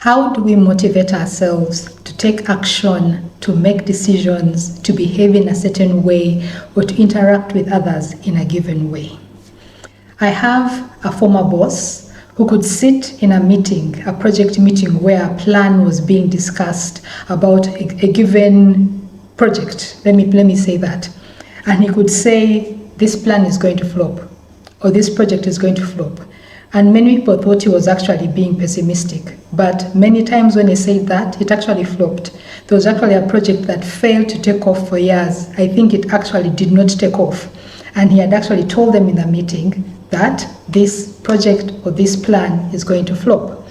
How do we motivate ourselves to take action, to make decisions, to behave in a certain way, or to interact with others in a given way? I have a former boss who could sit in a meeting, a project meeting, where a plan was being discussed about a given project. Let me say that. And he could say, this plan is going to flop, or this project is going to flop. And many people thought he was actually being pessimistic. But many times when he said that, it actually flopped. There was actually a project that failed to take off for years. I think it actually did not take off. And he had actually told them in the meeting that this project or this plan is going to flop.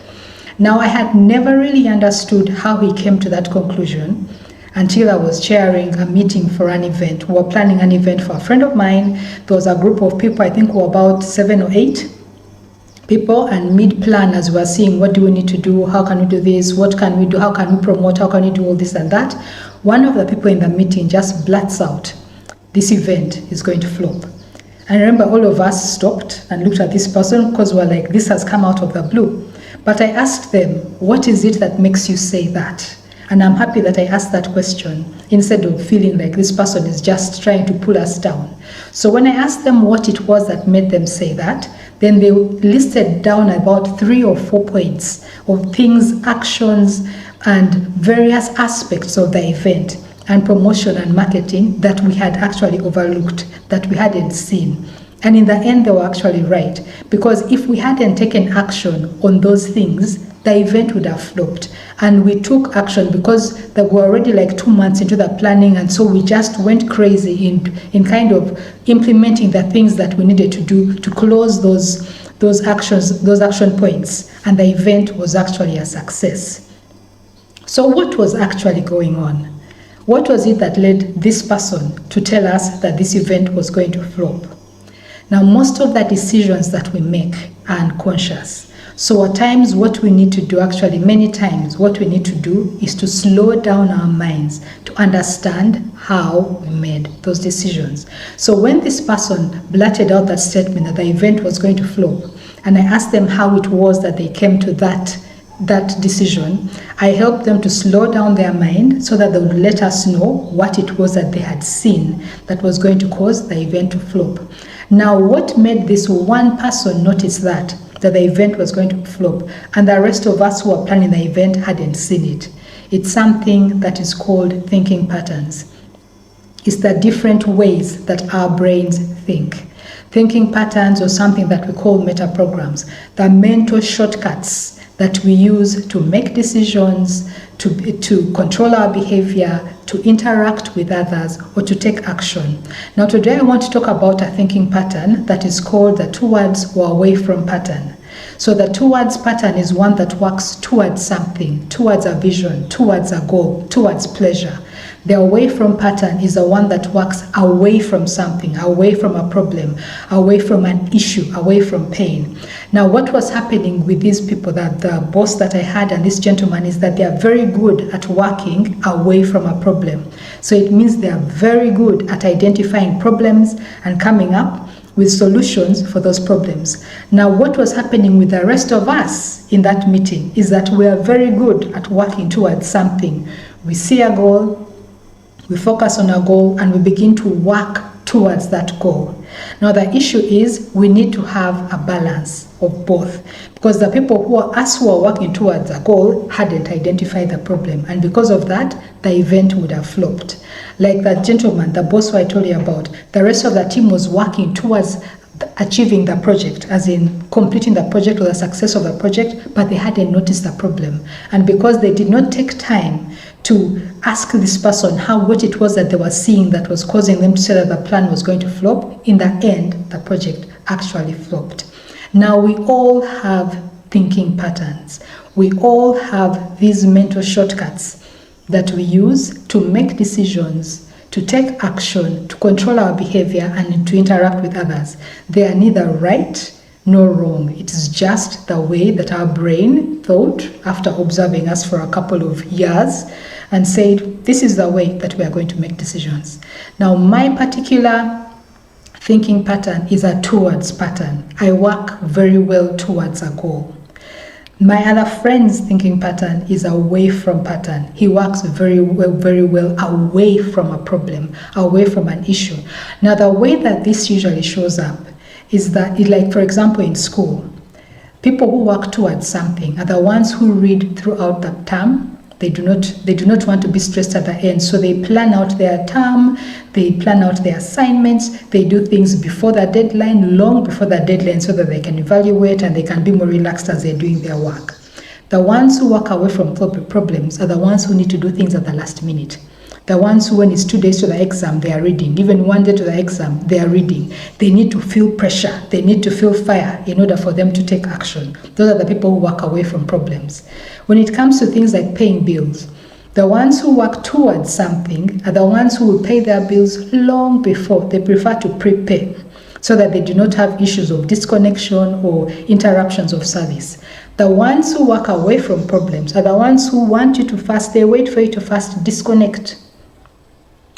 Now, I had never really understood how he came to that conclusion until I was chairing a meeting for an event. We were planning an event for a friend of mine. There was a group of people, I think we were about 7 or 8 people, and mid-plan, as we were seeing, what do we need to do, how can we do this, what can we do, how can we promote, how can we do all this and that, one of the people in the meeting just blurts out, this event is going to flop. And I remember all of us stopped and looked at this person because we're like, this has come out of the blue. But I asked them, what is it that makes you say that? And I'm happy that I asked that question instead of feeling like this person is just trying to pull us down. So when I asked them what it was that made them say that, then they listed down about 3 or 4 points of things, actions, and various aspects of the event and promotion and marketing that we had actually overlooked, that we hadn't seen. And in the end, they were actually right. Because if we hadn't taken action on those things, the event would have flopped. And we took action because they were already like 2 months into the planning, and so we just went crazy in kind of implementing the things that we needed to do to close those action points, and the event was actually a success. So what was actually going on? What was it that led this person to tell us that this event was going to flop? Now, most of the decisions that we make are unconscious. So at times, what we need to do, actually many times, what we need to do is to slow down our minds to understand how we made those decisions. So when this person blurted out that statement that the event was going to flop, and I asked them how it was that they came to that decision, I helped them to slow down their mind so that they would let us know what it was that they had seen that was going to cause the event to flop. Now, what made this one person notice that the event was going to flop, and the rest of us who were planning the event hadn't seen it? It's something that is called thinking patterns. It's the different ways that our brains think. Thinking patterns, or something that we call meta programs, the mental shortcuts that we use to make decisions, to control our behavior, to interact with others, or to take action. Now today I want to talk about a thinking pattern that is called the towards or away from pattern. So the towards pattern is one that works towards something, towards a vision, towards a goal, towards pleasure. The away from pattern is the one that works away from something, away from a problem, away from an issue, away from pain. Now, what was happening with these people, that the boss that I had and this gentleman, is that they are very good at working away from a problem. So it means they are very good at identifying problems and coming up with solutions for those problems. Now, what was happening with the rest of us in that meeting is that we are very good at working towards something. We see a goal, we focus on a goal, and we begin to work towards that goal. Now, the issue is we need to have a balance of both, because the people who are working towards a goal hadn't identified the problem, and because of that, the event would have flopped. Like that gentleman, the boss who I told you about, the rest of the team was working towards achieving the project, as in completing the project or the success of the project, but they hadn't noticed the problem. And because they did not take time to ask this person what it was that they were seeing that was causing them to say that the plan was going to flop, in the end, the project actually flopped. Now, we all have thinking patterns. We all have these mental shortcuts that we use to make decisions, to take action, to control our behavior, and to interact with others. They are neither right nor wrong. It is just the way that our brain thought after observing us for a couple of years and said, this is the way that we are going to make decisions. Now, my particular thinking pattern is a towards pattern. I work very well towards a goal. My other friend's thinking pattern is away from pattern. He works very well away from a problem, away from an issue. Now, the way that this usually shows up is that, like for example, in school, people who work towards something are the ones who read throughout the term. They do not want to be stressed at the end. So they plan out their term, they plan out their assignments, they do things before the deadline, long before the deadline, so that they can evaluate and they can be more relaxed as they're doing their work. The ones who walk away from problems are the ones who need to do things at the last minute. The ones who, when it's 2 days to the exam, they are reading. Even 1 day to the exam, they are reading. They need to feel pressure. They need to feel fire in order for them to take action. Those are the people who walk away from problems. When it comes to things like paying bills, the ones who work towards something are the ones who will pay their bills long before. They prefer to prepay so that they do not have issues of disconnection or interruptions of service. The ones who walk away from problems are the ones who want you to first, they wait for you to first disconnect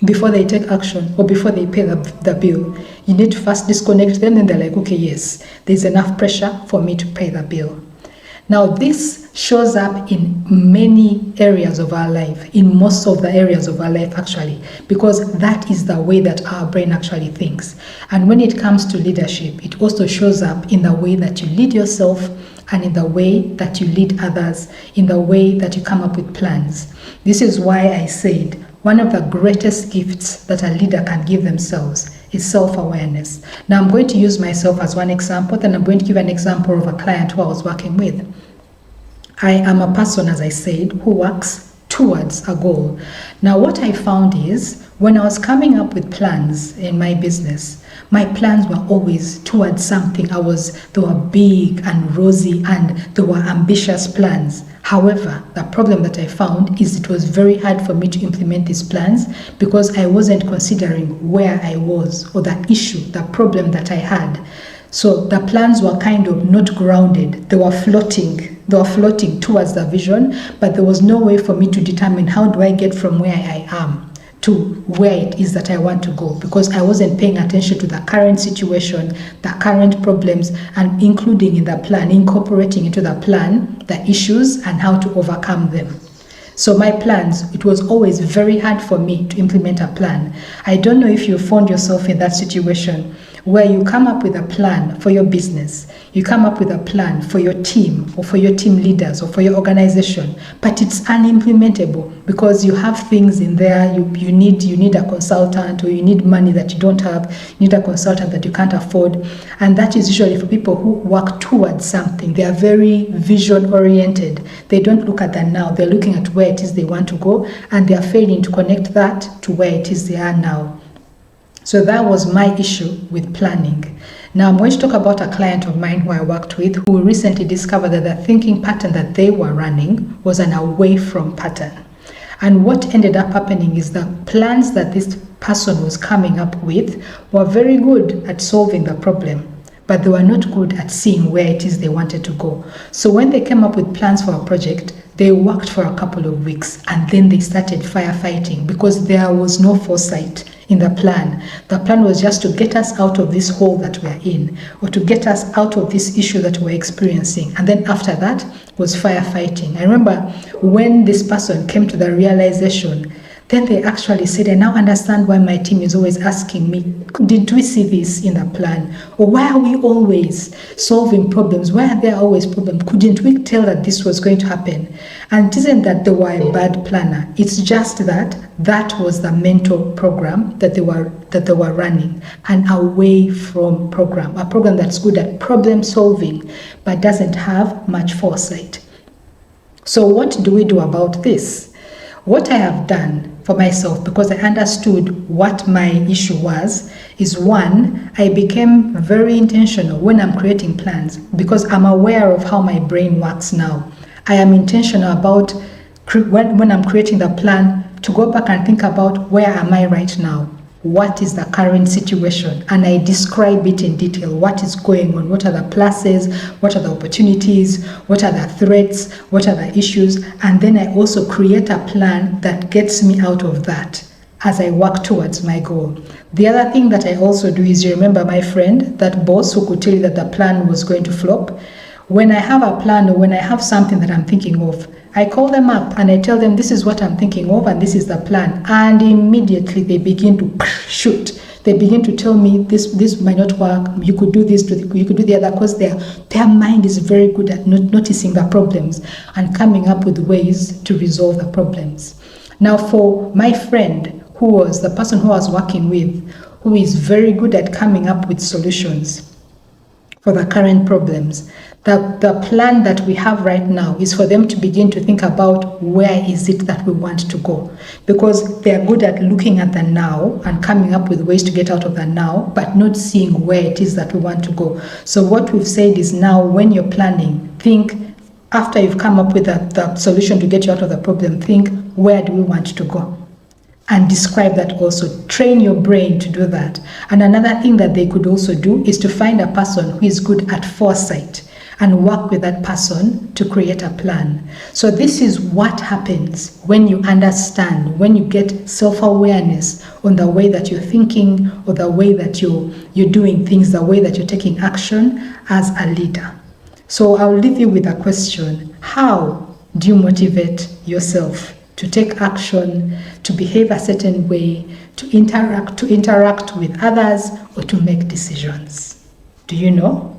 before they take action or before they pay the bill. You need to first disconnect them, and they're like, okay, yes, there's enough pressure for me to pay the bill. Now, this shows up in many areas of our life, in most of the areas of our life actually, because that is the way that our brain actually thinks. And when it comes to leadership, it also shows up in the way that you lead yourself and in the way that you lead others, in the way that you come up with plans. This is why I said one of the greatest gifts that a leader can give themselves is self-awareness. Now, I'm going to use myself as one example, then I'm going to give an example of a client who I was working with. I am a person, as I said, who works towards a goal. Now, what I found is when I was coming up with plans in my business, my plans were always towards something. They were big and rosy and they were ambitious plans. However, the problem that I found is it was very hard for me to implement these plans because I wasn't considering where I was or the issue, the problem that I had. So the plans were kind of not grounded. They were floating. They were floating towards the vision, but there was no way for me to determine how do I get from where I am to where it is that I want to go, because I wasn't paying attention to the current situation, the current problems, and including in the plan, incorporating into the plan, the issues and how to overcome them. So my plans, it was always very hard for me to implement a plan. I don't know if you found yourself in that situation where you come up with a plan for your business, you come up with a plan for your team or for your team leaders or for your organization, but it's unimplementable because you have things in there, you need a consultant, or you need money that you don't have, you need a consultant that you can't afford. And that is usually for people who work towards something. They are very vision oriented. They don't look at the now, they're looking at where it is they want to go, and they are failing to connect that to where it is they are now. So that was my issue with planning. Now I'm going to talk about a client of mine who I worked with who recently discovered that the thinking pattern that they were running was an away from pattern. And what ended up happening is the plans that this person was coming up with were very good at solving the problem, but they were not good at seeing where it is they wanted to go. So when they came up with plans for a project, they worked for a couple of weeks and then they started firefighting because there was no foresight in the plan. The plan was just to get us out of this hole that we're in, or to get us out of this issue that we're experiencing. And then after that was firefighting. I remember when this person came to the realization, then they actually said, I now understand why my team is always asking me, did we see this in the plan? Or why are we always solving problems? Why are there always problems? Couldn't we tell that this was going to happen? And it isn't that they were a bad planner. It's just that that was the mentor program that they were running, an away from program, a program that's good at problem solving, but doesn't have much foresight. So what do we do about this? What I have done for myself, because I understood what my issue was, is one, I became very intentional when I'm creating plans, because I'm aware of how my brain works now. I am intentional about when I'm creating the plan to go back and think about where am I right now? What is the current situation? And I describe it in detail. What is going on? What are the pluses? What are the opportunities? What are the threats? What are the issues? And then I also create a plan that gets me out of that as I work towards my goal. The other thing that I also do is, you remember my friend, that boss who could tell you that the plan was going to flop? When I have a plan or when I have something that I'm thinking of, I call them up and I tell them this is what I'm thinking of and this is the plan. And immediately they begin to shoot. They begin to tell me this might not work. You could do this, you could do the other, because their mind is very good at noticing the problems and coming up with ways to resolve the problems. Now, for my friend, who was the person who I was working with, who is very good at coming up with solutions for the current problems, the plan that we have right now is for them to begin to think about where is it that we want to go, because they are good at looking at the now and coming up with ways to get out of the now, but not seeing where it is that we want to go. So what we've said is, now when you're planning, think after you've come up with the solution to get you out of the problem, think, where do we want to go? And describe that also. Train your brain to do that. And another thing that they could also do is to find a person who is good at foresight and work with that person to create a plan. So this is what happens when you understand, when you get self-awareness on the way that you're thinking or the way that you're doing things, the way that you're taking action as a leader. So I'll leave you with a question. How do you motivate yourself to take action, to behave a certain way, to interact with others, or to make decisions? Do you know?